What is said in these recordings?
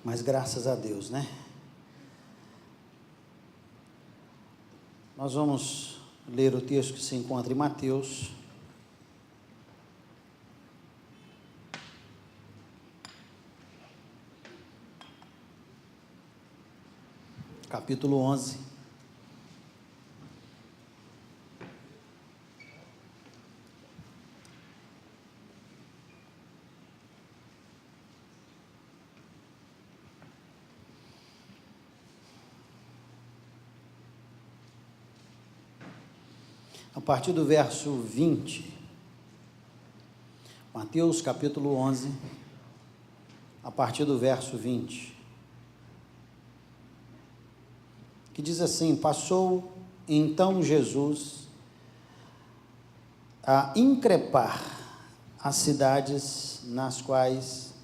Mas graças a Deus, né? Nós vamos ler o texto que se encontra em Mateus, capítulo 11. A partir do verso 20, Mateus capítulo 11, a partir do verso 20, que diz assim: passou então Jesus a increpar as cidades nas quais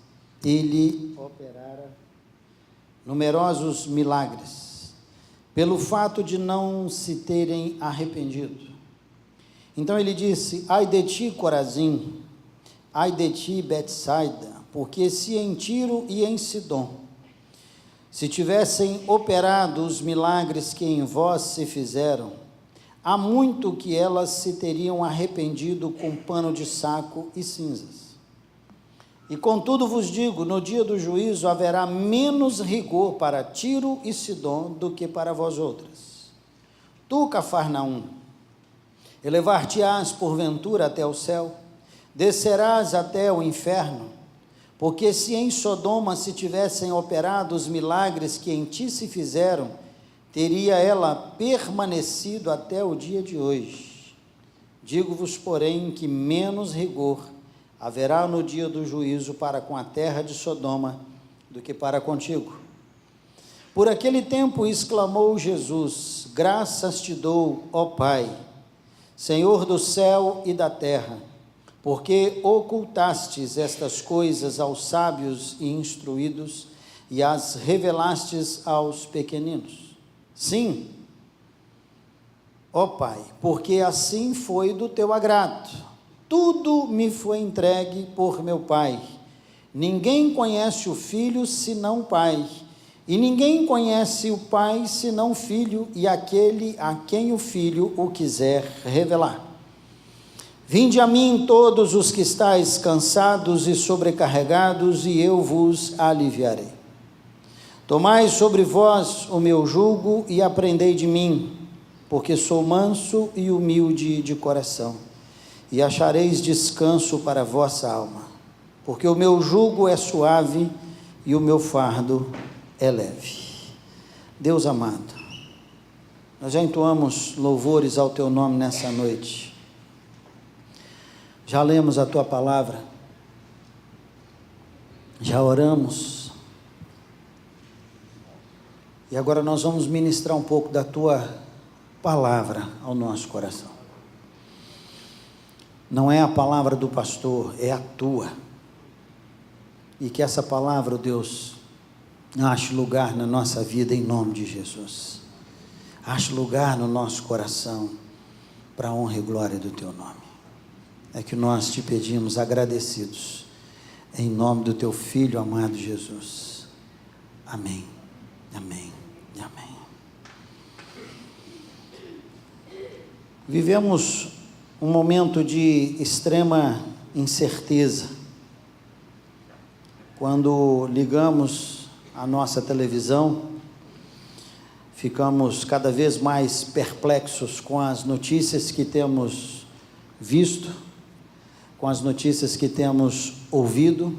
ele operara numerosos milagres, pelo fato de não se terem arrependido. Então ele disse: ai de ti, Corazim, ai de ti, Betsaida, porque se em Tiro e em Sidom se tivessem operado os milagres que em vós se fizeram, há muito que elas se teriam arrependido com pano de saco e cinzas. E contudo vos digo, no dia do juízo haverá menos rigor para Tiro e Sidom do que para vós outras. Tu, Cafarnaum, elevar-te-ás porventura até o céu, descerás até o inferno, porque se em Sodoma se tivessem operado os milagres que em ti se fizeram, teria ela permanecido até o dia de hoje. Digo-vos, porém, que menos rigor haverá no dia do juízo para com a terra de Sodoma do que para contigo. Por aquele tempo exclamou Jesus: graças te dou, ó Pai, Senhor do céu e da terra, porque ocultastes estas coisas aos sábios e instruídos e as revelastes aos pequeninos. Sim, ó Pai, porque assim foi do teu agrado. Tudo me foi entregue por meu Pai. Ninguém conhece o Filho senão o Pai, e ninguém conhece o Pai senão o Filho e aquele a quem o Filho o quiser revelar. Vinde a mim todos os que estáis cansados e sobrecarregados, e eu vos aliviarei. Tomai sobre vós o meu jugo e aprendei de mim, porque sou manso e humilde de coração, e achareis descanso para a vossa alma, porque o meu jugo é suave e o meu fardo é leve. Deus amado, nós já entoamos louvores ao teu nome nessa noite, já lemos a tua palavra, já oramos, e agora nós vamos ministrar um pouco da tua palavra ao nosso coração. Não é a palavra do pastor, é a tua, e que essa palavra, Deus, ache lugar na nossa vida em nome de Jesus, ache lugar no nosso coração, para a honra e glória do teu nome. É que nós te pedimos agradecidos, em nome do teu Filho amado Jesus. Amém, amém e amém. Vivemos um momento de extrema incerteza. Quando ligamos a nossa televisão, ficamos cada vez mais perplexos com as notícias que temos visto, com as notícias que temos ouvido,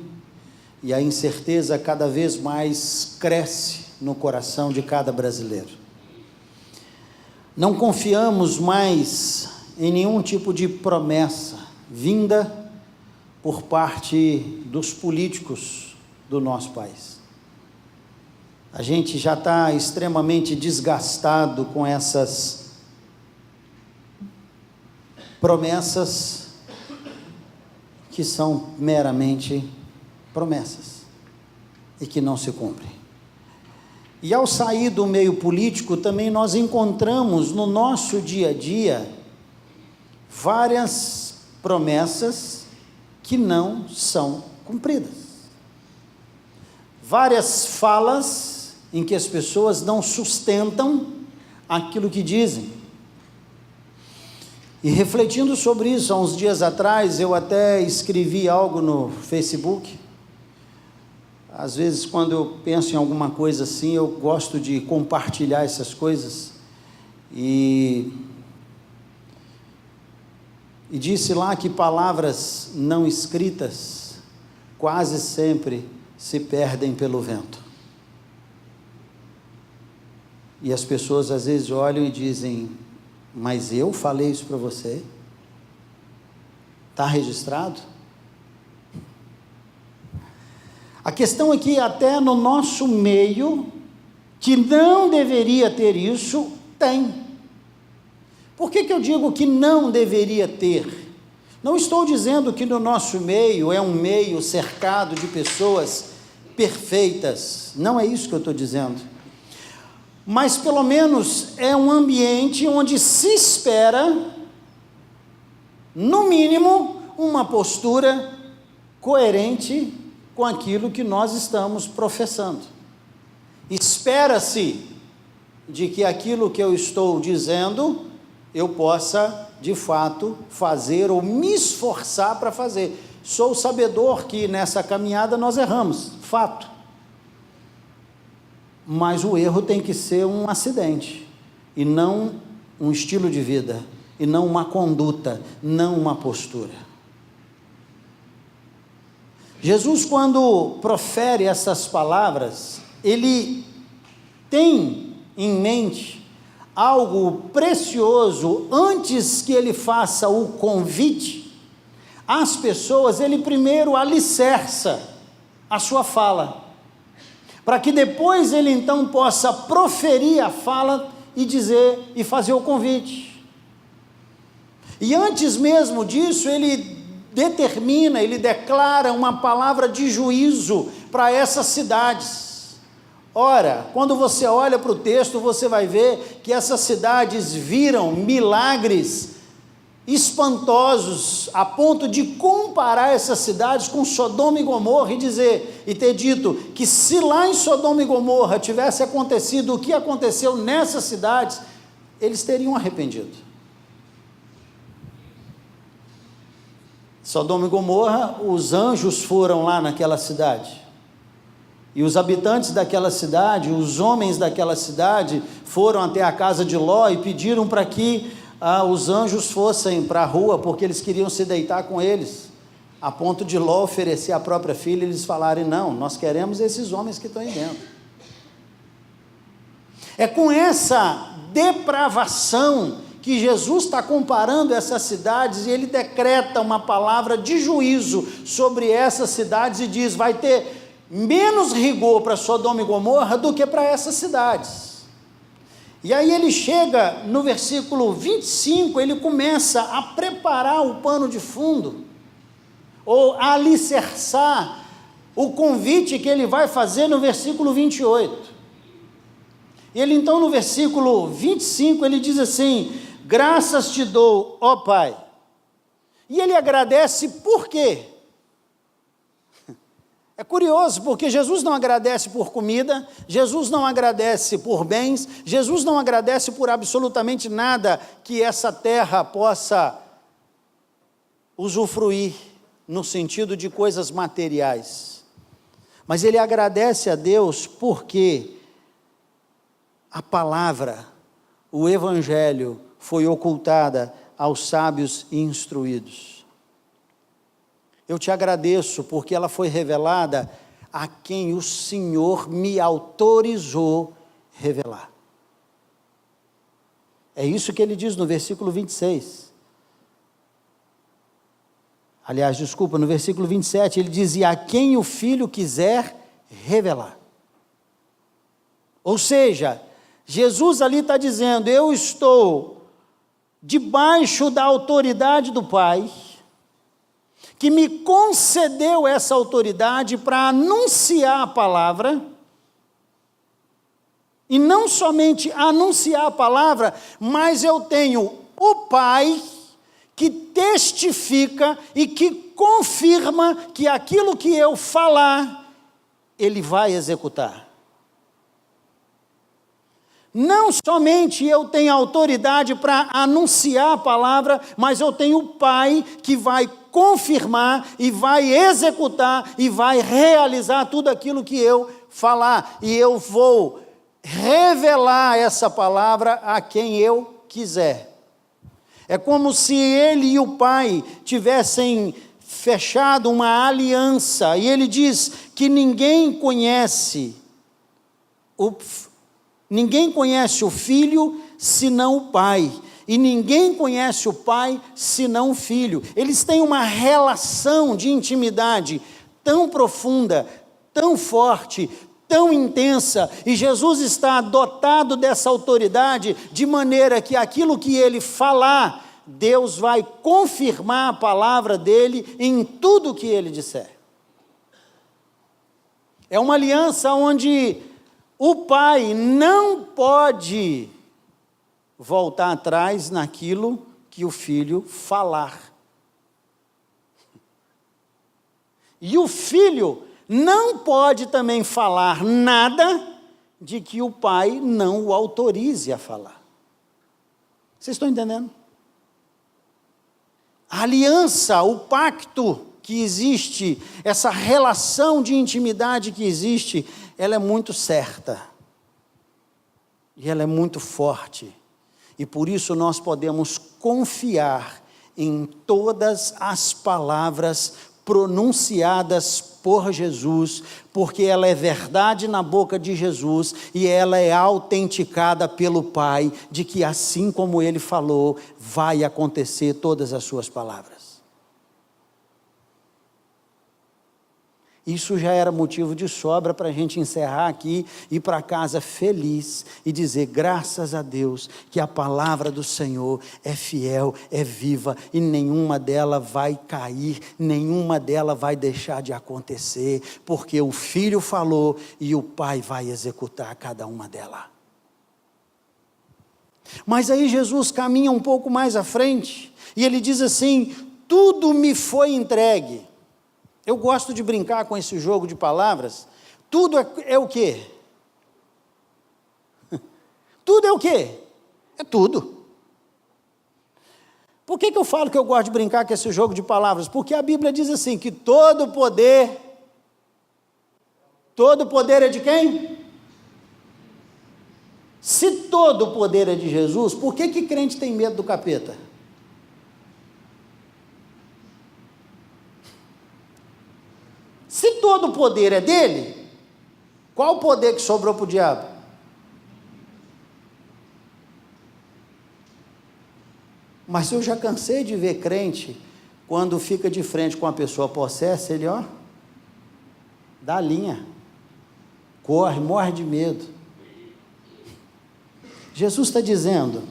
e a incerteza cada vez mais cresce no coração de cada brasileiro. Não confiamos mais em nenhum tipo de promessa vinda por parte dos políticos do nosso país. A gente já está extremamente desgastado com essas promessas que são meramente promessas e que não se cumprem. E ao sair do meio político, também nós encontramos no nosso dia a dia várias promessas que não são cumpridas. várias falas em que as pessoas não sustentam aquilo que dizem. E refletindo sobre isso, há uns dias atrás, eu até escrevi algo no Facebook. Às vezes, quando eu penso em alguma coisa assim, eu gosto de compartilhar essas coisas. E disse lá que palavras não escritas quase sempre se perdem pelo vento. E as pessoas às vezes olham e dizem: mas eu falei isso para você? Está registrado? A questão é que até no nosso meio, que não deveria ter isso, tem. Por que eu digo que não deveria ter? Não estou dizendo que no nosso meio é um meio cercado de pessoas perfeitas, não é isso que eu estou dizendo. Mas pelo menos é um ambiente onde se espera, no mínimo, uma postura coerente com aquilo que nós estamos professando. Espera-se de que aquilo que eu estou dizendo, eu possa, de fato, fazer ou me esforçar para fazer. Sou sabedor que nessa caminhada nós erramos, fato. Mas o erro tem que ser um acidente, e não um estilo de vida, e não uma conduta, não uma postura. Jesus, quando profere essas palavras, ele tem em mente algo precioso. Antes que ele faça o convite às pessoas, ele primeiro alicerça a sua fala, para que depois ele então possa proferir a fala e dizer e fazer o convite. E antes mesmo disso, ele determina, ele declara uma palavra de juízo para essas cidades. Ora, quando você olha para o texto, você vai ver que essas cidades viram milagres espantosos, a ponto de comparar essas cidades com Sodoma e Gomorra e ter dito que se lá em Sodoma e Gomorra tivesse acontecido o que aconteceu nessas cidades, eles teriam arrependido. Sodoma e Gomorra, os anjos foram lá naquela cidade, e os habitantes daquela cidade, os homens daquela cidade, foram até a casa de Ló e pediram para que os anjos fossem para a rua, porque eles queriam se deitar com eles, a ponto de Ló oferecer a própria filha, e eles falarem: não, nós queremos esses homens que estão aí dentro. É com essa depravação que Jesus está comparando essas cidades, e ele decreta uma palavra de juízo sobre essas cidades, e diz: vai ter menos rigor para Sodoma e Gomorra do que para essas cidades. E aí ele chega no versículo 25, ele começa a preparar o pano de fundo, ou a alicerçar o convite que ele vai fazer no versículo 28. Ele então, no versículo 25, ele diz assim: graças te dou, ó Pai. E ele agradece por quê? É curioso, porque Jesus não agradece por comida, Jesus não agradece por bens, Jesus não agradece por absolutamente nada que essa terra possa usufruir, no sentido de coisas materiais. Mas ele agradece a Deus porque a palavra, o evangelho, foi ocultada aos sábios e instruídos. Eu te agradeço porque ela foi revelada a quem o Senhor me autorizou revelar. É isso que ele diz no versículo 26. Aliás, desculpa, no versículo 27, ele diz: e a quem o Filho quiser revelar. Ou seja, Jesus ali está dizendo: eu estou debaixo da autoridade do Pai, que me concedeu essa autoridade para anunciar a palavra, e não somente anunciar a palavra, mas eu tenho o Pai que testifica e que confirma que aquilo que eu falar, Ele vai executar. Não somente eu tenho autoridade para anunciar a palavra, mas eu tenho o Pai que vai confirmar e vai executar e vai realizar tudo aquilo que eu falar. E eu vou revelar essa palavra a quem eu quiser. É como se ele e o Pai tivessem fechado uma aliança, e ele diz que ninguém conhece o Filho senão o Pai, e ninguém conhece o Pai senão o Filho. Eles têm uma relação de intimidade tão profunda, tão forte, tão intensa, e Jesus está dotado dessa autoridade, de maneira que aquilo que ele falar, Deus vai confirmar a palavra dele em tudo que ele disser. É uma aliança onde o Pai não pode voltar atrás naquilo que o Filho falar. E o Filho não pode também falar nada de que o Pai não o autorize a falar. Vocês estão entendendo? A aliança, o pacto que existe, essa relação de intimidade que existe, ela é muito certa. E ela é muito forte. E por isso nós podemos confiar em todas as palavras pronunciadas por Jesus, porque ela é verdade na boca de Jesus e ela é autenticada pelo Pai, de que assim como Ele falou, vai acontecer todas as suas palavras. Isso já era motivo de sobra para a gente encerrar aqui, ir para casa feliz e dizer graças a Deus que a palavra do Senhor é fiel, é viva e nenhuma dela vai cair, nenhuma dela vai deixar de acontecer, porque o Filho falou e o Pai vai executar cada uma delas. Mas aí Jesus caminha um pouco mais à frente e ele diz assim: tudo me foi entregue. Eu gosto de brincar com esse jogo de palavras. Tudo é o quê? Tudo é o quê? É tudo. Por que eu falo que eu gosto de brincar com esse jogo de palavras? Porque a Bíblia diz assim, que todo poder é de quem? Se todo o poder é de Jesus, por que crente tem medo do capeta? Se todo o poder é dele, qual o poder que sobrou para o diabo? Mas eu já cansei de ver crente, quando fica de frente com uma pessoa possessa, ele dá linha, corre, morre de medo. Jesus está dizendo,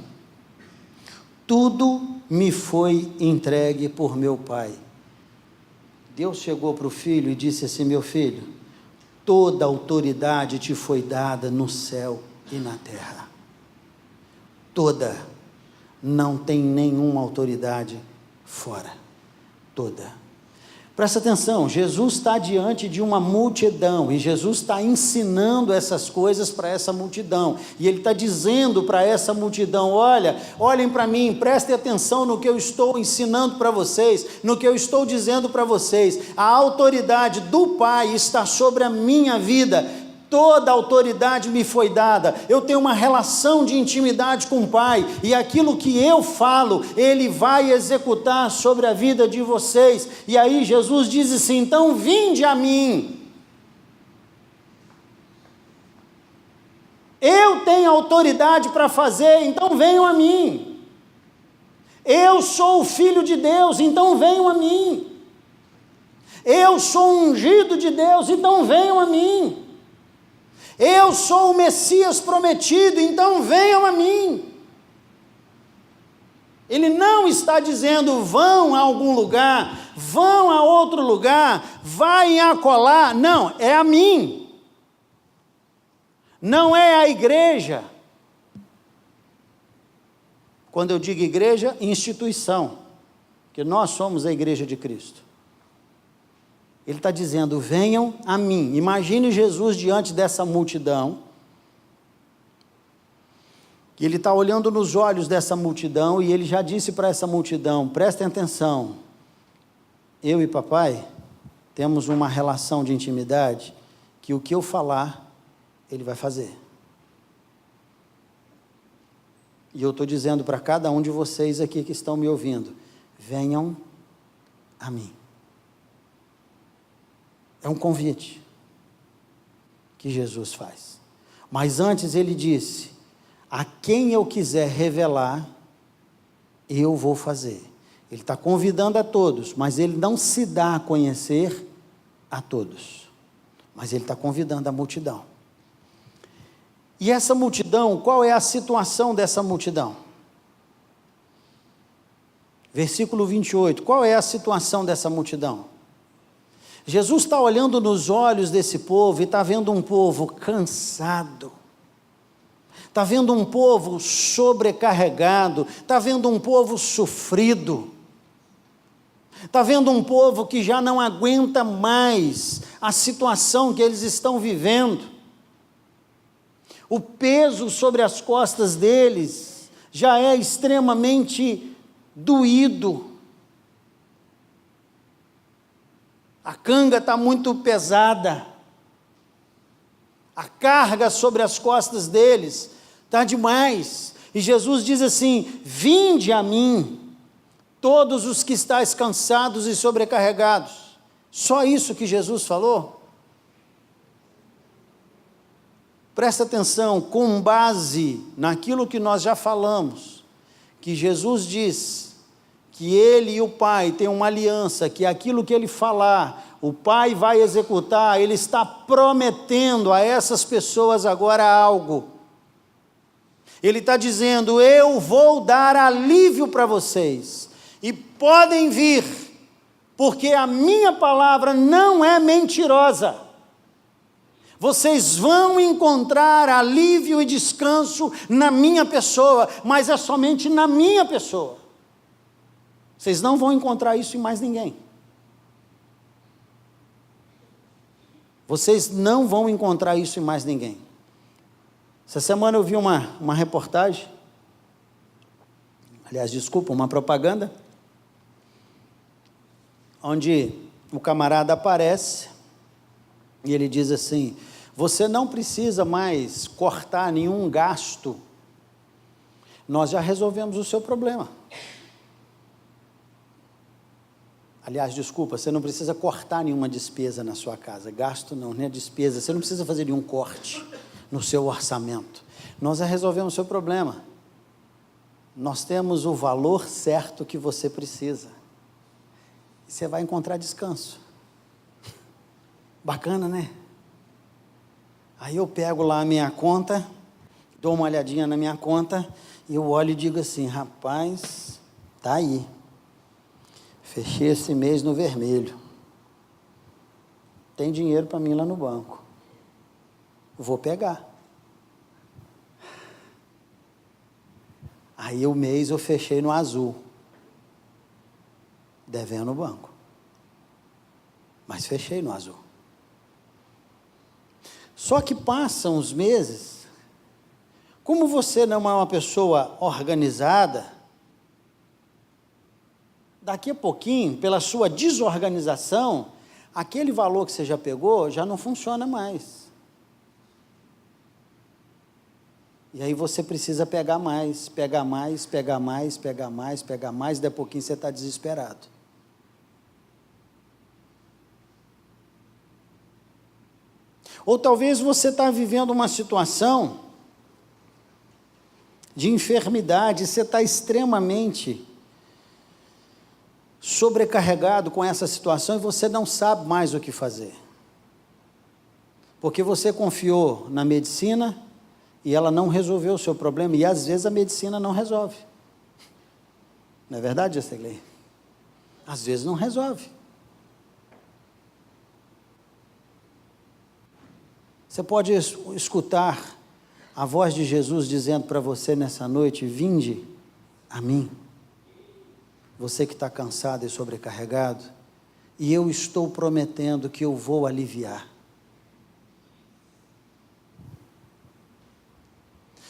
tudo me foi entregue por meu Pai. Deus chegou para o filho e disse assim: meu filho, toda autoridade te foi dada no céu e na terra. Toda, não tem nenhuma autoridade fora. Toda. Presta atenção, Jesus está diante de uma multidão, e Jesus está ensinando essas coisas para essa multidão, e Ele está dizendo para essa multidão: olhem para mim, prestem atenção no que eu estou ensinando para vocês, no que eu estou dizendo para vocês, a autoridade do Pai está sobre a minha vida, toda a autoridade me foi dada, eu tenho uma relação de intimidade com o Pai, e aquilo que eu falo, Ele vai executar sobre a vida de vocês. E aí Jesus diz assim: então vinde a mim, eu tenho autoridade para fazer, então venham a mim, eu sou o Filho de Deus, então venham a mim, eu sou o ungido de Deus, então venham a mim, eu sou o Messias prometido, então venham a mim. Ele não está dizendo vão a algum lugar, vão a outro lugar, vai acolá, não, é a mim, não é a igreja. Quando eu digo igreja, instituição, que nós somos a igreja de Cristo. Ele está dizendo, venham a mim. Imagine Jesus diante dessa multidão. Ele está olhando nos olhos dessa multidão e ele já disse para essa multidão, prestem atenção, eu e papai temos uma relação de intimidade que o que eu falar, ele vai fazer. E eu estou dizendo para cada um de vocês aqui que estão me ouvindo, venham a mim. É um convite que Jesus faz. Mas antes ele disse, a quem eu quiser revelar, eu vou fazer. Ele está convidando a todos, mas ele não se dá a conhecer a todos. Mas ele está convidando a multidão. E essa multidão, qual é a situação dessa multidão? Versículo 28, qual é a situação dessa multidão? Jesus está olhando nos olhos desse povo e está vendo um povo cansado. Está vendo um povo sobrecarregado, está vendo um povo sofrido, está vendo um povo que já não aguenta mais a situação que eles estão vivendo. O peso sobre as costas deles já é extremamente doído. A canga está muito pesada. A carga sobre as costas deles está demais. E Jesus diz assim, vinde a mim, todos os que estáis cansados e sobrecarregados. Só isso que Jesus falou? Presta atenção, com base naquilo que nós já falamos, que Jesus diz que ele e o Pai têm uma aliança, que aquilo que ele falar, o Pai vai executar, ele está prometendo a essas pessoas agora algo. Ele está dizendo, eu vou dar alívio para vocês, e podem vir, porque a minha palavra não é mentirosa. Vocês vão encontrar alívio e descanso na minha pessoa, mas é somente na minha pessoa. Vocês não vão encontrar isso em mais ninguém. Vocês não vão encontrar isso em mais ninguém. Essa semana eu vi uma reportagem, uma propaganda, onde o camarada aparece e ele diz assim, você não precisa mais cortar nenhum gasto, nós já resolvemos o seu problema. Você não precisa cortar nenhuma despesa na sua casa, gasto não, nem a despesa, você não precisa fazer nenhum corte no seu orçamento, nós já resolvemos o seu problema, nós temos o valor certo que você precisa, e você vai encontrar descanso, bacana, né? Aí eu pego lá a minha conta, dou uma olhadinha na minha conta, e eu olho e digo assim, rapaz, tá aí, fechei esse mês no vermelho, tem dinheiro para mim lá no banco, vou pegar. Aí o mês eu fechei no azul, devendo no banco, mas fechei no azul. Só que passam os meses, como você não é uma pessoa organizada, daqui a pouquinho, pela sua desorganização, aquele valor que você já pegou, já não funciona mais. E aí você precisa pegar mais, pegar mais, pegar mais, pegar mais, pegar mais, daí a pouquinho você está desesperado. Ou talvez você está vivendo uma situação de enfermidade, você está extremamente sobrecarregado com essa situação e você não sabe mais o que fazer. Porque você confiou na medicina e ela não resolveu o seu problema, e às vezes a medicina não resolve. Não é verdade, Estegley? Às vezes não resolve. Você pode escutar a voz de Jesus dizendo para você nessa noite, vinde a mim. Você que está cansado e sobrecarregado, e eu estou prometendo que eu vou aliviar.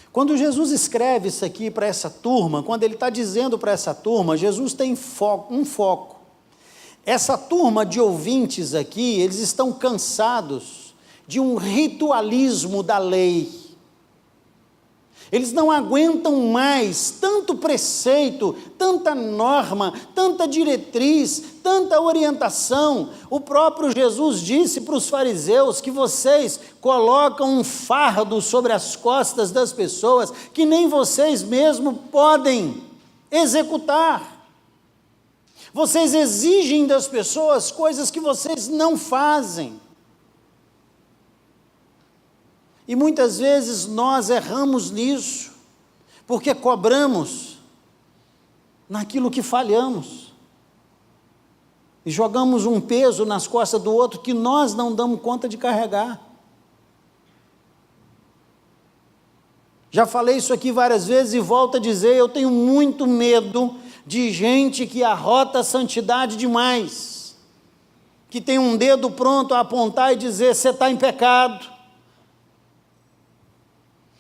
Quando Jesus escreve isso aqui para essa turma, quando ele está dizendo para essa turma, Jesus tem um foco. Essa turma de ouvintes aqui, eles estão cansados de um ritualismo da lei. Eles não aguentam mais tanto preceito, tanta norma, tanta diretriz, tanta orientação. O próprio Jesus disse para os fariseus que vocês colocam um fardo sobre as costas das pessoas que nem vocês mesmos podem executar. Vocês exigem das pessoas coisas que vocês não fazem. E muitas vezes nós erramos nisso, porque cobramos naquilo que falhamos. E jogamos um peso nas costas do outro que nós não damos conta de carregar. Já falei isso aqui várias vezes e volto a dizer, eu tenho muito medo de gente que arrota a santidade demais, que tem um dedo pronto a apontar e dizer, você está em pecado.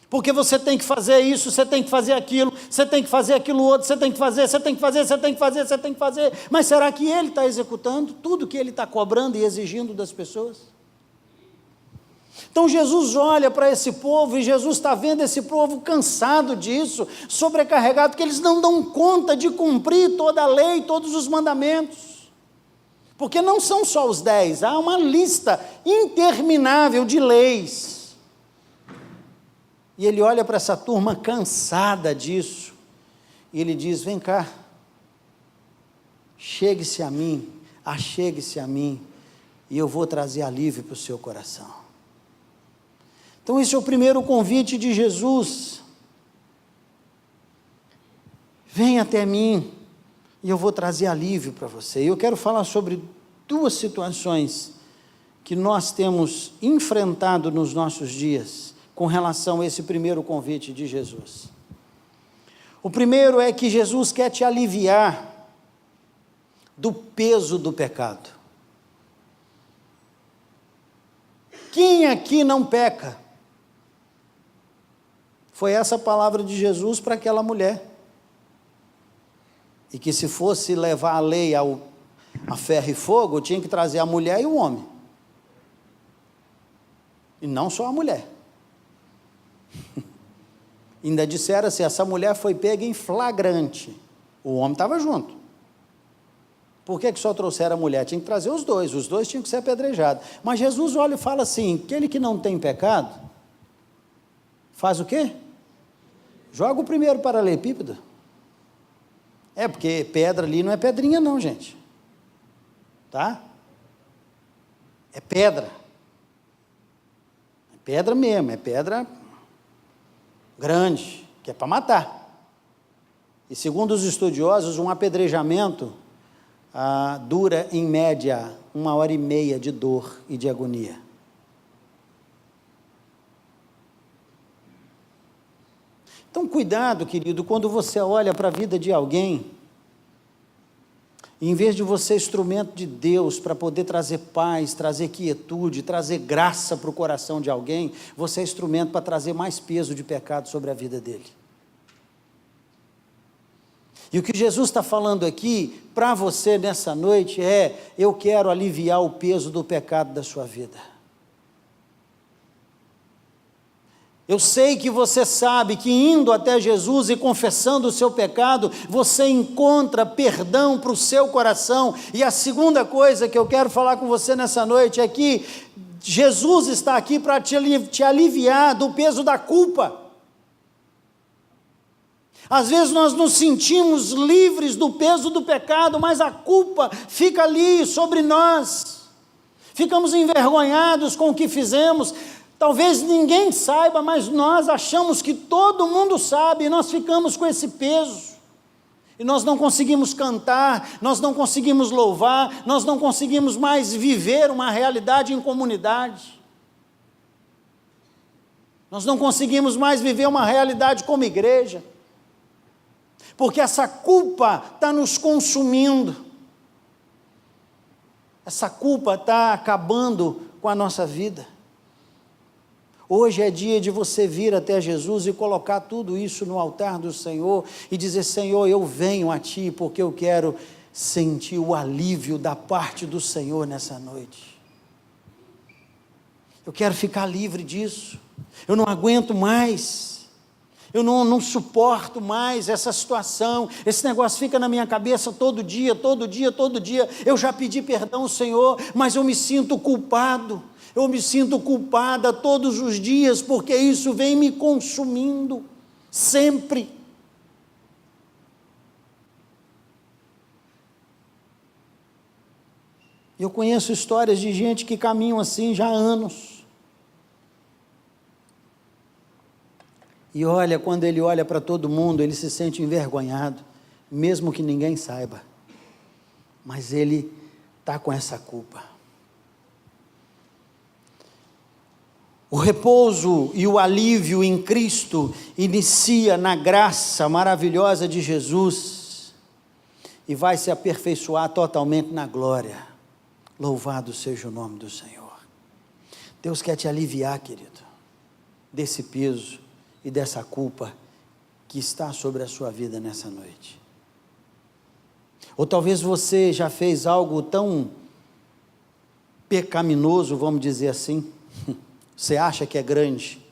Porque você tem que fazer isso, você tem que fazer aquilo, você tem que fazer aquilo outro, você tem que fazer, você tem que fazer, você tem que fazer, você tem que fazer. Mas será que ele está executando tudo que ele está cobrando e exigindo das pessoas? Então Jesus olha para esse povo e Jesus está vendo esse povo cansado disso, sobrecarregado, porque eles não dão conta de cumprir toda a lei, todos os mandamentos. Porque não são só os 10, há uma lista interminável de leis. E ele olha para essa turma cansada disso, e ele diz, vem cá, chegue-se a mim, achegue-se a mim, e eu vou trazer alívio para o seu coração. Então esse é o primeiro convite de Jesus, vem até mim, e eu vou trazer alívio para você. E eu quero falar sobre duas situações que nós temos enfrentado nos nossos dias, com relação a esse primeiro convite de Jesus. O primeiro é que Jesus quer te aliviar do peso do pecado. Quem aqui não peca? Foi essa a palavra de Jesus para aquela mulher. E que se fosse levar a lei a ferro e fogo, tinha que trazer a mulher e o homem. E não só a mulher. Ainda disseram assim, essa mulher foi pega em flagrante, o homem estava junto. Por que só trouxeram a mulher? Tinha que trazer os dois tinham que ser apedrejados. Mas Jesus olha e fala assim, aquele que não tem pecado, faz o quê? Joga o primeiro paralelepípedo. Porque pedra ali não é pedrinha não, gente. Tá? É pedra. É pedra mesmo, é pedra grande, que é para matar. E segundo os estudiosos, um apedrejamento dura em média 1h30 de dor e de agonia. Então cuidado, querido, quando você olha para a vida de alguém, em vez de você ser instrumento de Deus para poder trazer paz, trazer quietude, trazer graça para o coração de alguém, você é instrumento para trazer mais peso de pecado sobre a vida dele. E o que Jesus está falando aqui para você nessa noite é, eu quero aliviar o peso do pecado da sua vida. Eu sei que você sabe que indo até Jesus e confessando o seu pecado, você encontra perdão para o seu coração. E a segunda coisa que eu quero falar com você nessa noite é que Jesus está aqui para te aliviar do peso da culpa. Às vezes nós nos sentimos livres do peso do pecado, mas a culpa fica ali sobre nós. Ficamos envergonhados com o que fizemos. Talvez ninguém saiba, mas nós achamos que todo mundo sabe, e nós ficamos com esse peso. E nós não conseguimos cantar, nós não conseguimos louvar, nós não conseguimos mais viver uma realidade em comunidade. Nós não conseguimos mais viver uma realidade como igreja. Porque essa culpa está nos consumindo. Essa culpa está acabando com a nossa vida. Hoje é dia de você vir até Jesus e colocar tudo isso no altar do Senhor e dizer: Senhor, eu venho a Ti porque eu quero sentir o alívio da parte do Senhor nessa noite. Eu quero ficar livre disso. Eu não aguento mais. Eu não suporto mais essa situação. Esse negócio fica na minha cabeça todo dia. Eu já pedi perdão ao Senhor, mas eu me sinto culpado. Eu me sinto culpada todos os dias, porque isso vem me consumindo, sempre. Eu conheço histórias de gente que caminham assim já há anos. E olha, quando ele olha para todo mundo, ele se sente envergonhado, mesmo que ninguém saiba. Mas ele está com essa culpa. O repouso e o alívio em Cristo inicia na graça maravilhosa de Jesus e vai se aperfeiçoar totalmente na glória. Louvado seja o nome do Senhor. Deus quer te aliviar, querido, desse peso e dessa culpa que está sobre a sua vida nessa noite. Ou talvez você já fez algo tão pecaminoso, vamos dizer assim, você acha que é grande,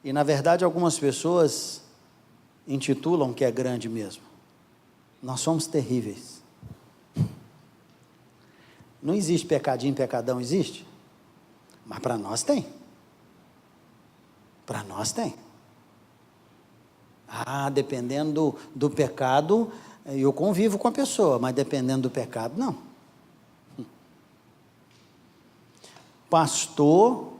e na verdade algumas pessoas intitulam que é grande mesmo. Nós somos terríveis. Não existe pecadinho, pecadão, existe? Mas para nós tem. Para nós tem. Dependendo do pecado, eu convivo com a pessoa, mas dependendo do pecado, não. Pastor,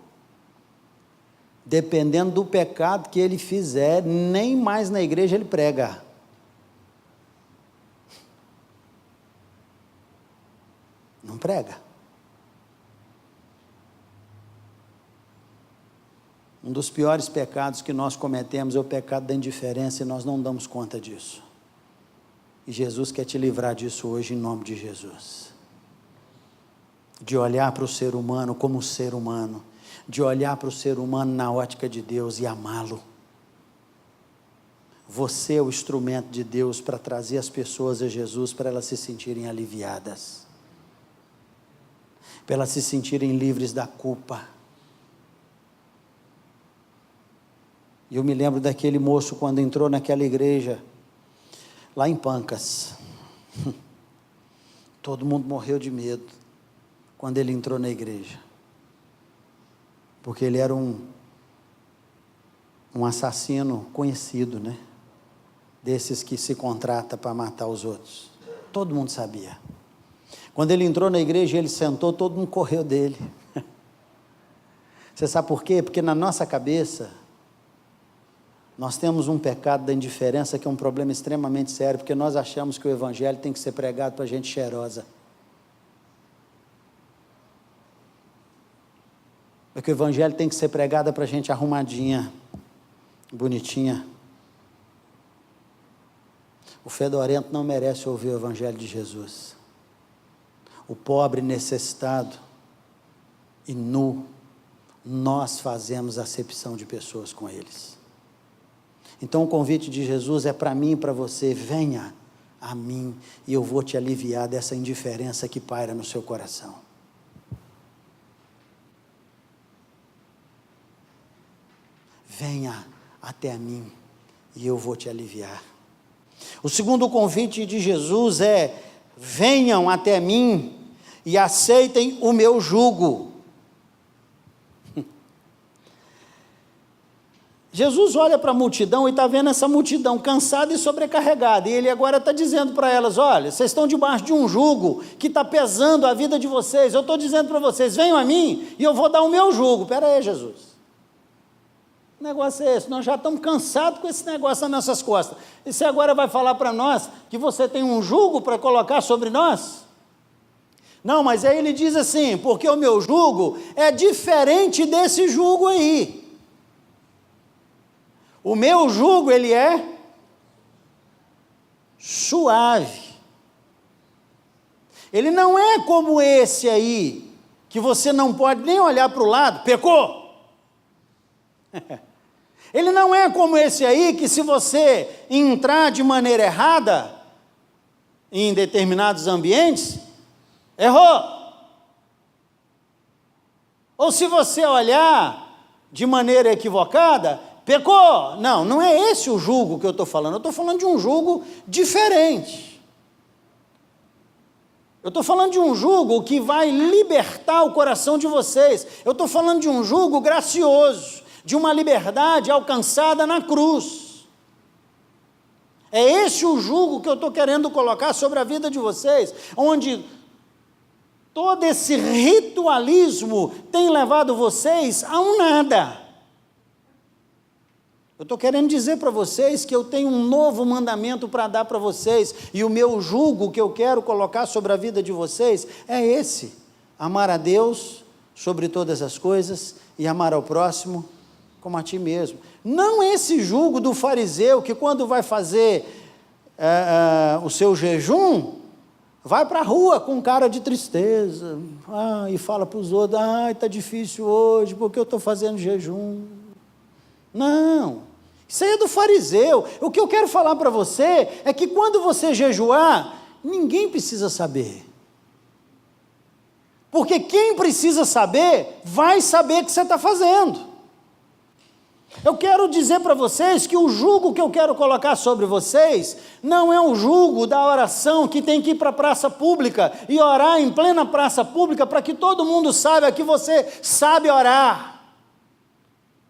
dependendo do pecado que ele fizer, nem mais na igreja ele prega. Não prega. Um dos piores pecados que nós cometemos é o pecado da indiferença, e nós não damos conta disso. E Jesus quer te livrar disso hoje, em nome de Jesus. De olhar para o ser humano como ser humano, de olhar para o ser humano na ótica de Deus e amá-lo. Você é o instrumento de Deus para trazer as pessoas a Jesus, para elas se sentirem aliviadas, para elas se sentirem livres da culpa. E eu me lembro daquele moço quando entrou naquela igreja, lá em Pancas. Todo mundo morreu de medo quando ele entrou na igreja, porque ele era um assassino conhecido, né? Desses que se contrata para matar os outros. Todo mundo sabia. Quando ele entrou na igreja, ele sentou, todo mundo correu dele. Você sabe por quê? Porque na nossa cabeça nós temos um pecado da indiferença, que é um problema extremamente sério, porque nós achamos que o evangelho tem que ser pregado para gente cheirosa. Porque o evangelho tem que ser pregado para gente arrumadinha, bonitinha. O fedorento não merece ouvir o evangelho de Jesus. O pobre, necessitado e nu, nós fazemos acepção de pessoas com eles. Então o convite de Jesus é para mim e para você: venha a mim e eu vou te aliviar dessa indiferença que paira no seu coração. Venha até mim e eu vou te aliviar. O segundo convite de Jesus é: venham até mim e aceitem o meu jugo. Jesus olha para a multidão e está vendo essa multidão cansada e sobrecarregada, e ele agora está dizendo para elas: olha, vocês estão debaixo de um jugo que está pesando a vida de vocês. Eu estou dizendo para vocês: venham a mim e eu vou dar o meu jugo. Espera aí, Jesus, que negócio é esse? Nós já estamos cansados com esse negócio nas nossas costas, e você agora vai falar para nós que você tem um jugo para colocar sobre nós? Não, mas aí ele diz assim: porque o meu jugo é diferente desse jugo aí. O meu jugo, ele é suave. Ele não é como esse aí, que você não pode nem olhar para o lado, pecou. Ele não é como esse aí, que se você entrar de maneira errada, em determinados ambientes, errou. Ou se você olhar de maneira equivocada, pecou. Não, não é esse o julgo que eu estou falando. Eu estou falando de um julgo diferente. Eu estou falando de um julgo que vai libertar o coração de vocês. Eu estou falando de um julgo gracioso, de uma liberdade alcançada na cruz. É esse o julgo que eu estou querendo colocar sobre a vida de vocês, onde todo esse ritualismo tem levado vocês a um nada. Eu estou querendo dizer para vocês que eu tenho um novo mandamento para dar para vocês, e o meu jugo que eu quero colocar sobre a vida de vocês é esse: amar a Deus sobre todas as coisas e amar ao próximo como a ti mesmo. Não esse jugo do fariseu que quando vai fazer o seu jejum, vai para a rua com cara de tristeza, e fala para os outros, está difícil hoje, porque eu estou fazendo jejum. Não, isso aí é do fariseu. O que eu quero falar para você é que quando você jejuar, ninguém precisa saber. Porque quem precisa saber, vai saber que você está fazendo. Eu quero dizer para vocês que o jugo que eu quero colocar sobre vocês não é um jugo da oração que tem que ir para a praça pública e orar em plena praça pública para que todo mundo saiba que você sabe orar.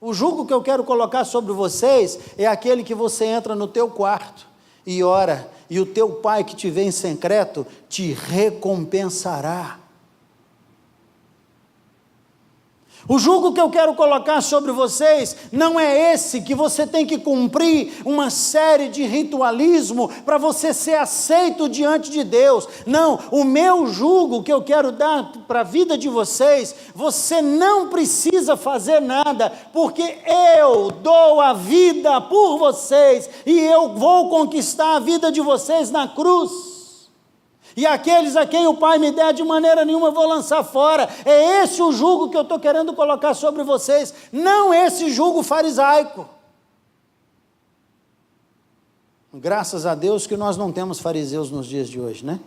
O jugo que eu quero colocar sobre vocês é aquele que você entra no teu quarto e ora, e o teu pai que te vê em secreto te recompensará. O jugo que eu quero colocar sobre vocês não é esse, que você tem que cumprir uma série de ritualismo para você ser aceito diante de Deus. Não, o meu jugo que eu quero dar para a vida de vocês, você não precisa fazer nada, porque eu dou a vida por vocês, e eu vou conquistar a vida de vocês na cruz. E aqueles a quem o Pai me der, de maneira nenhuma eu vou lançar fora. É esse o jugo que eu estou querendo colocar sobre vocês, não esse jugo farisaico. Graças a Deus que nós não temos fariseus nos dias de hoje, né?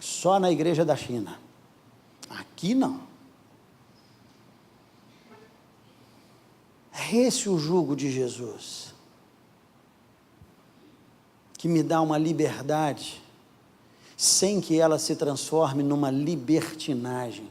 Só na igreja da China. Aqui não. É esse o jugo de Jesus, que me dá uma liberdade, sem que ela se transforme numa libertinagem,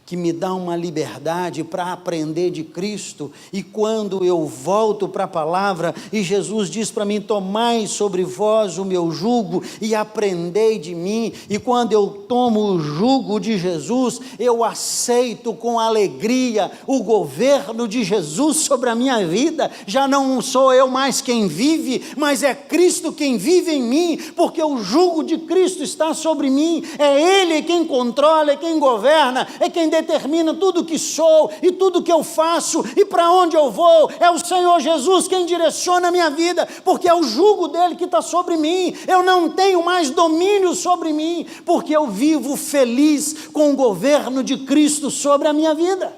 que me dá uma liberdade para aprender de Cristo, e quando eu volto para a palavra, e Jesus diz para mim, tomai sobre vós o meu jugo, e aprendei de mim, e quando eu tomo o jugo de Jesus, eu aceito com alegria o governo de Jesus sobre a minha vida. Já não sou eu mais quem vive, mas é Cristo quem vive em mim, porque o jugo de Cristo está sobre mim, é Ele quem controla, é quem governa, é quem determina tudo que sou e tudo que eu faço e para onde eu vou. É o Senhor Jesus quem direciona a minha vida, porque é o jugo dele que está sobre mim. Eu não tenho mais domínio sobre mim, porque eu vivo feliz com o governo de Cristo sobre a minha vida.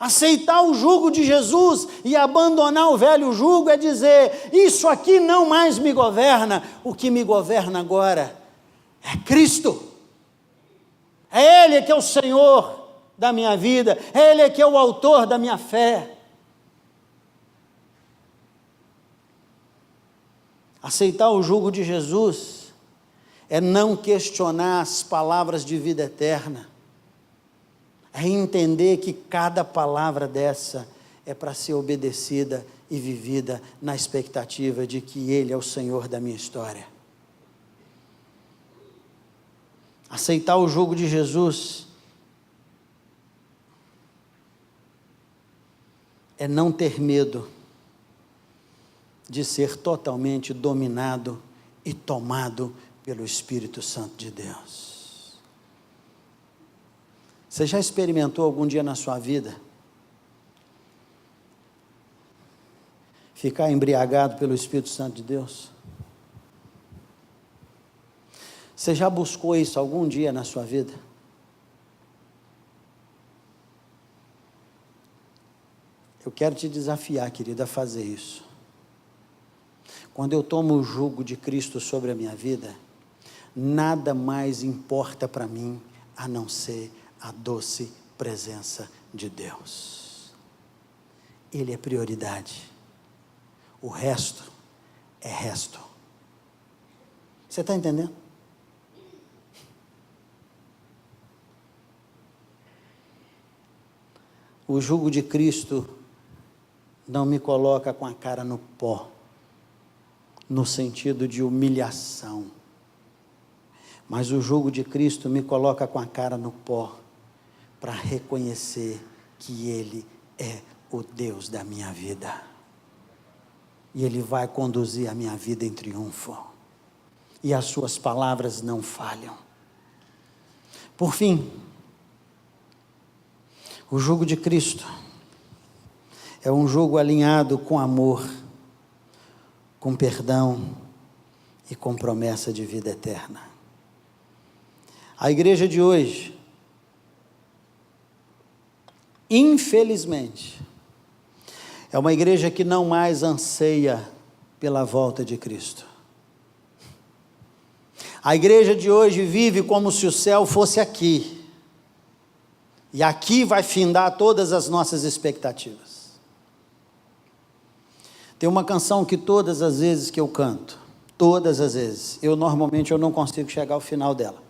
Aceitar o jugo de Jesus e abandonar o velho jugo é dizer, isso aqui não mais me governa, o que me governa agora é Cristo. É Ele que é o Senhor da minha vida, é Ele que é o autor da minha fé. Aceitar o jugo de Jesus é não questionar as palavras de vida eterna, é entender que cada palavra dessa é para ser obedecida e vivida na expectativa de que Ele é o Senhor da minha história. Aceitar o jugo de Jesus é não ter medo de ser totalmente dominado e tomado pelo Espírito Santo de Deus. Você já experimentou algum dia na sua vida ficar embriagado pelo Espírito Santo de Deus? Você já buscou isso algum dia na sua vida? Eu quero te desafiar, querida, a fazer isso. Quando eu tomo o jugo de Cristo sobre a minha vida, nada mais importa para mim a não ser a doce presença de Deus. Ele é prioridade. O resto é resto. Você está entendendo? O jugo de Cristo não me coloca com a cara no pó, no sentido de humilhação. Mas o jugo de Cristo me coloca com a cara no pó, para reconhecer que Ele é o Deus da minha vida. E Ele vai conduzir a minha vida em triunfo. E as suas palavras não falham. Por fim, o jugo de Cristo é um jugo alinhado com amor, com perdão e com promessa de vida eterna. A igreja de hoje, infelizmente, é uma igreja que não mais anseia pela volta de Cristo. A igreja de hoje vive como se o céu fosse aqui. E aqui vai findar todas as nossas expectativas. Tem uma canção que todas as vezes que eu canto, todas as vezes, normalmente eu não consigo chegar ao final dela.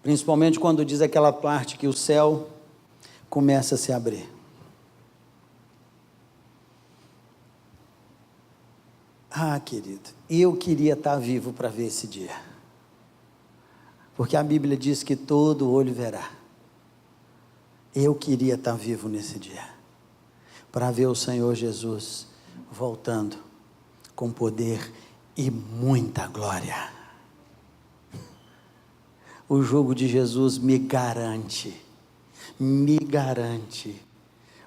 Principalmente quando diz aquela parte que o céu começa a se abrir. Ah, querido, eu queria estar vivo para ver esse dia. Porque a Bíblia diz que todo olho verá. Eu queria estar vivo nesse dia, para ver o Senhor Jesus voltando com poder e muita glória. O jugo de Jesus me garante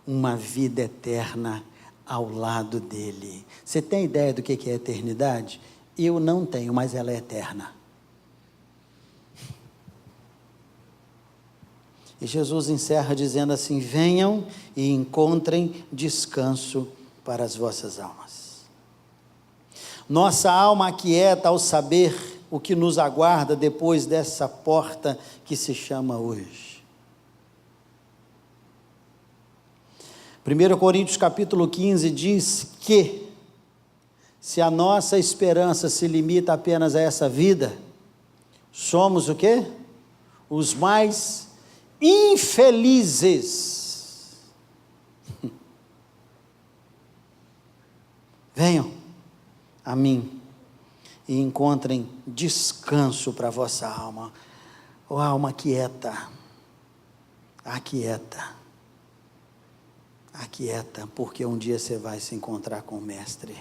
uma vida eterna ao lado dele. Você tem ideia do que é a eternidade? Eu não tenho, mas ela é eterna. E Jesus encerra dizendo assim: venham e encontrem descanso para as vossas almas. Nossa alma aquieta ao saber o que nos aguarda depois dessa porta que se chama hoje. 1 Coríntios capítulo 15 diz que, se a nossa esperança se limita apenas a essa vida, somos o quê? Os mais infelizes. Venham a mim e encontrem descanso para a vossa alma. Ó alma aquieta, porque um dia você vai se encontrar com o Mestre.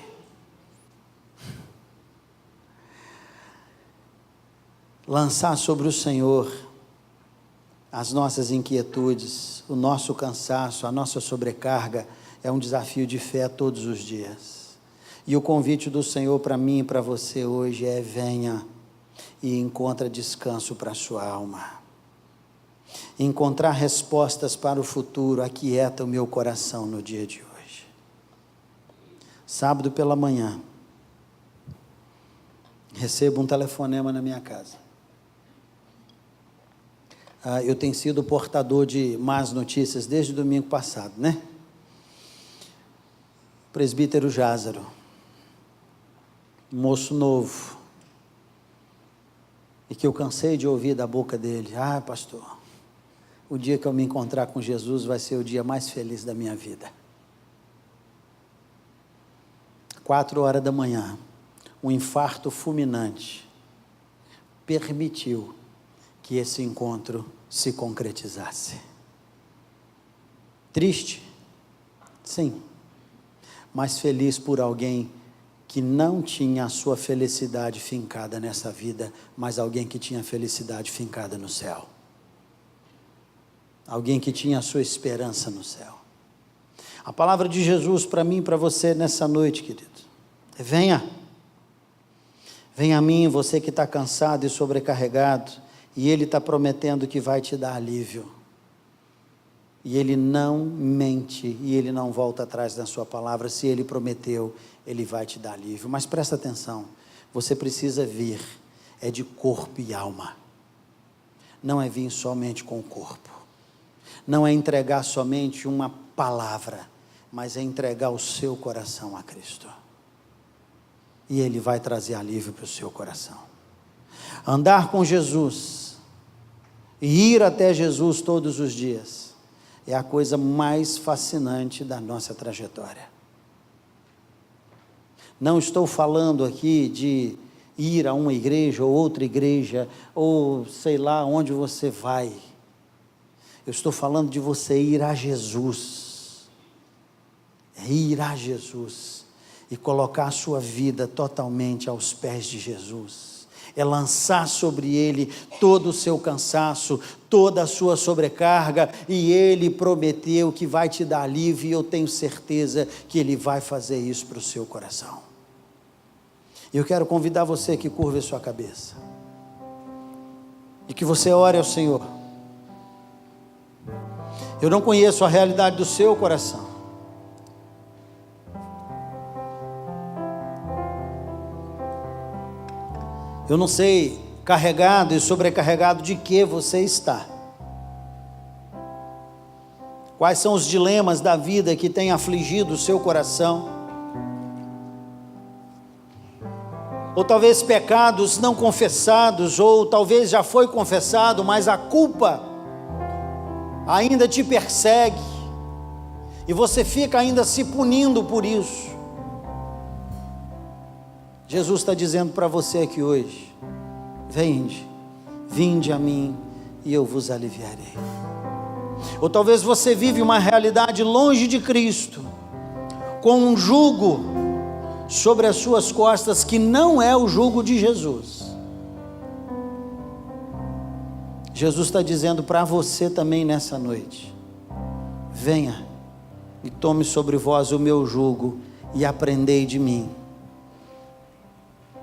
Lançar sobre o Senhor as nossas inquietudes, o nosso cansaço, a nossa sobrecarga, é um desafio de fé todos os dias. E o convite do Senhor para mim e para você hoje é: venha e encontra descanso para a sua alma. Encontrar respostas para o futuro aquieta o meu coração no dia de hoje. Sábado pela manhã, recebo um telefonema na minha casa. Eu tenho sido portador de más notícias desde o domingo passado, né? Presbítero Jázaro, moço novo, e que eu cansei de ouvir da boca dele: ah, pastor, o dia que eu me encontrar com Jesus vai ser o dia mais feliz da minha vida. 4h da manhã, um infarto fulminante permitiu que esse encontro se concretizasse. Triste? Sim. Mas feliz por alguém que não tinha a sua felicidade fincada nessa vida, mas alguém que tinha a felicidade fincada no céu. Alguém que tinha a sua esperança no céu. A palavra de Jesus para mim e para você nessa noite, querido, é: venha. Venha a mim, você que está cansado e sobrecarregado, e Ele está prometendo que vai te dar alívio. E Ele não mente, e Ele não volta atrás da sua palavra. Se Ele prometeu, Ele vai te dar alívio. Mas presta atenção, você precisa vir, é de corpo e alma. Não é vir somente com o corpo, não é entregar somente uma palavra, mas é entregar o seu coração a Cristo. E Ele vai trazer alívio para o seu coração. Andar com Jesus, e ir até Jesus todos os dias, é a coisa mais fascinante da nossa trajetória. Não estou falando aqui de ir a uma igreja ou outra igreja, ou sei lá onde você vai. Eu estou falando de você ir a Jesus. É ir a Jesus e colocar a sua vida totalmente aos pés de Jesus. É lançar sobre Ele todo o seu cansaço, toda a sua sobrecarga, e Ele prometeu que vai te dar alívio, e eu tenho certeza que Ele vai fazer isso para o seu coração. Eu quero convidar você que curva a sua cabeça, e que você ore ao Senhor. Eu não conheço a realidade do seu coração, eu não sei carregado e sobrecarregado de que você está. Quais são os dilemas da vida que têm afligido o seu coração? Ou talvez pecados não confessados, ou talvez já foi confessado, mas a culpa ainda te persegue, e você fica ainda se punindo por isso. Jesus está dizendo para você aqui hoje: vinde a mim e eu vos aliviarei. Ou talvez você vive uma realidade longe de Cristo, com um jugo sobre as suas costas que não é o jugo de Jesus. Jesus está dizendo para você também nessa noite: venha e tome sobre vós o meu jugo e aprendei de mim.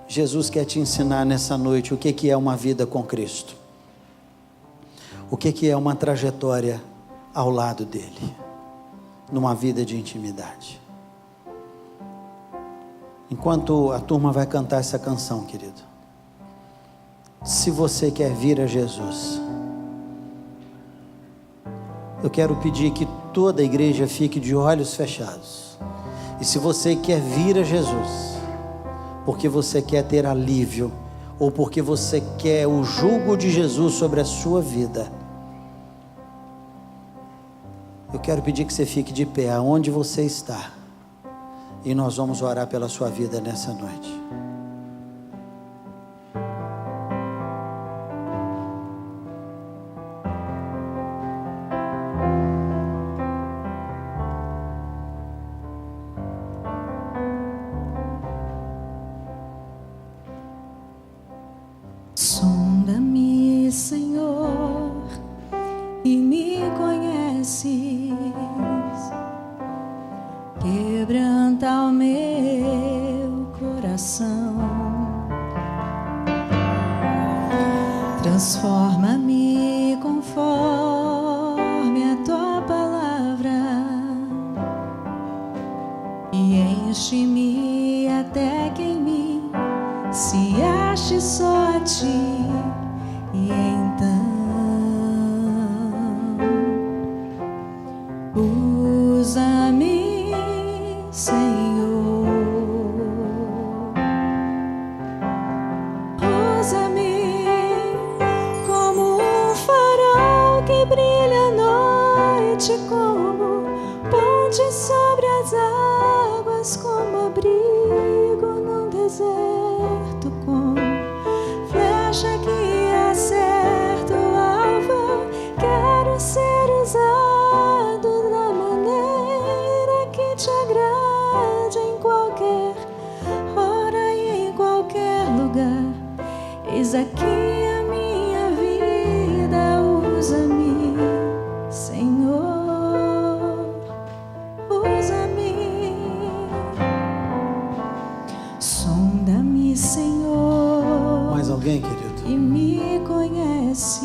Jesus quer te ensinar nessa noite o que é uma vida com Cristo, o que é uma trajetória ao lado dele, numa vida de intimidade. Enquanto a turma vai cantar essa canção, querido, se você quer vir a Jesus, eu quero pedir que toda a igreja fique de olhos fechados. E se você quer vir a Jesus, porque você quer ter alívio, ou porque você quer o jugo de Jesus sobre a sua vida, eu quero pedir que você fique de pé aonde você está, e nós vamos orar pela sua vida nessa noite. Sonda-me, Senhor, e me conheces. Quebranta o meu coração. Transforma-me conforme a tua palavra e enche-me até que em mim se ache só a ti. E então usa-me, Senhor, usa-me como um farol que brilha à noite, como ponte sobre as águas, como abrigo num deserto, como flecha que acerta o alvo. Quero ser usado da maneira que te agrade, em qualquer hora e em qualquer lugar. Eis aqui a minha vida, usa-me, Senhor, conhece.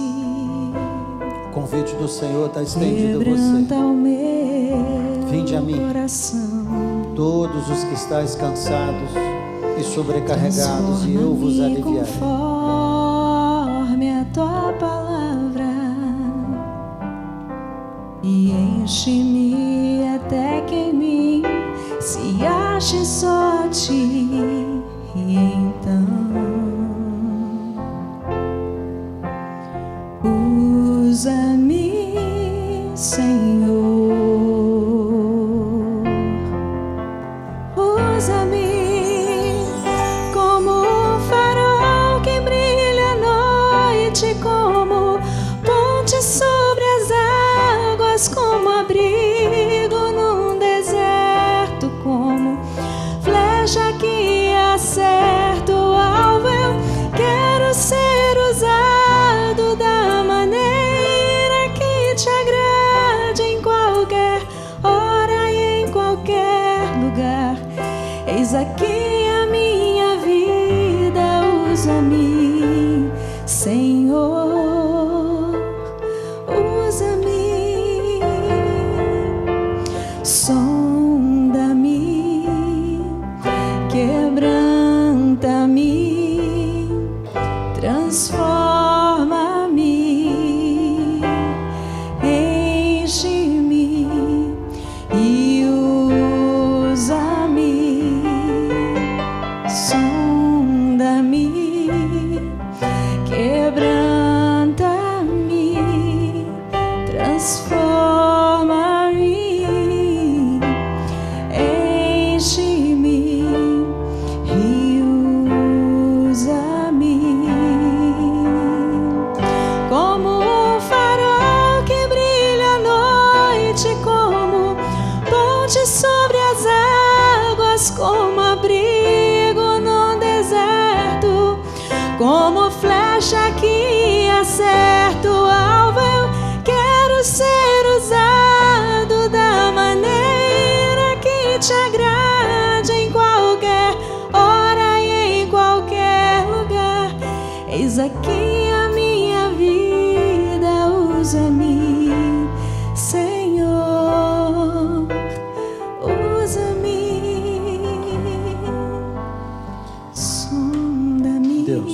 O convite do Senhor está estendido a Quebranta você. o meu Vinde a mim, coração. todos os que estáis cansados e sobrecarregados, e eu vos Transforma-me aliviarei. conforme a tua palavra e enche-me até que em mim se ache só a ti. E então usa-me, Senhor, usa-me como um farol que brilha à noite, como ponte sobre as águas, como abrigo num deserto, como flecha que acerta o alvo. Eu quero ser usado da maneira que te agrade, em qualquer hora e em qualquer lugar. Eis aqui a minha vida, usa-me, Senhor, usa-me, sonda-me, quebranta-me, transforma-me, enche-me e usa-me, sonda-me, quebranta-me, transforma-me, enche-me e usa-me como um farol que brilha à noite, como ponte sobre as águas, como abrigo no deserto, como flecha que acerta o alvo. Eu quero ser usado da maneira que te agrade, em qualquer hora e em qualquer lugar. Eis aqui a minha vida, usa-me, Senhor, usa-me, sonda-me, Deus.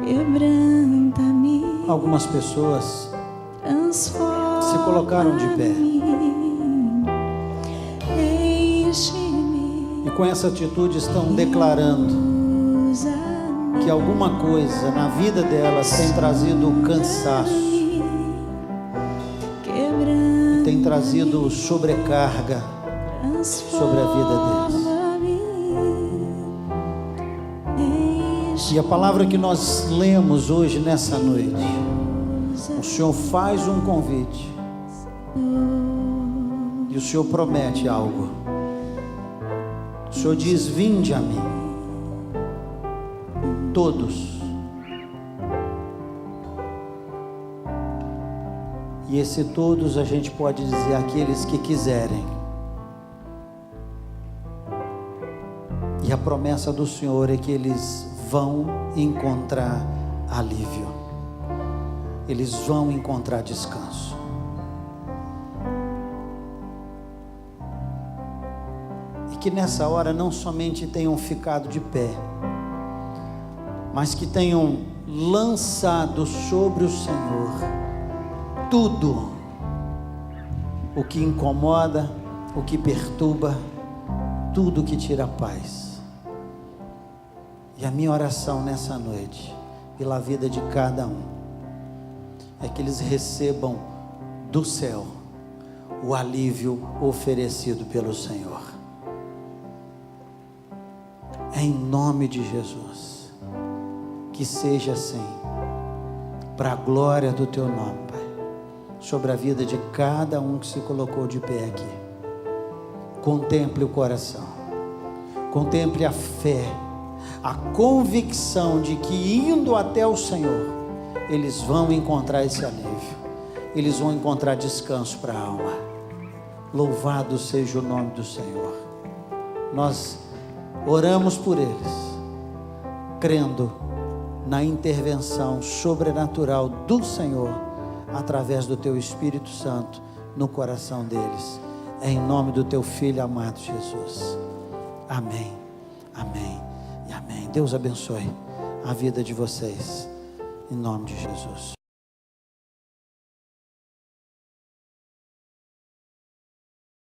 quebranta-me, Algumas pessoas transforma-me, se colocaram de pé enche-me, e com essa atitude estão declarando usa-me, que alguma coisa na vida delas tem trazido cansaço, quebranta-me, tem trazido sobrecarga sobre a vida deles. E a palavra que nós lemos hoje, nessa noite, o Senhor faz um convite e o Senhor promete algo. O Senhor diz: vinde a mim, todos. E esse todos a gente pode dizer aqueles que quiserem. E a promessa do Senhor é que eles vão encontrar alívio, eles vão encontrar descanso. E que nessa hora não somente tenham ficado de pé, mas que tenham lançado sobre o Senhor tudo o que incomoda, o que perturba, tudo o que tira a paz. E a minha oração nessa noite, pela vida de cada um, é que eles recebam do céu o alívio oferecido pelo Senhor. Em nome de Jesus, que seja assim, para a glória do Teu nome, Pai, sobre a vida de cada um que se colocou de pé aqui. Contemple o coração, contemple a fé, a convicção de que indo até o Senhor, eles vão encontrar esse alívio, eles vão encontrar descanso para a alma. Louvado seja o nome do Senhor. Nós oramos por eles, crendo na intervenção sobrenatural do Senhor, através do teu Espírito Santo, no coração deles. Em nome do teu Filho amado Jesus. Amém, amém e amém. Deus abençoe a vida de vocês, em nome de Jesus.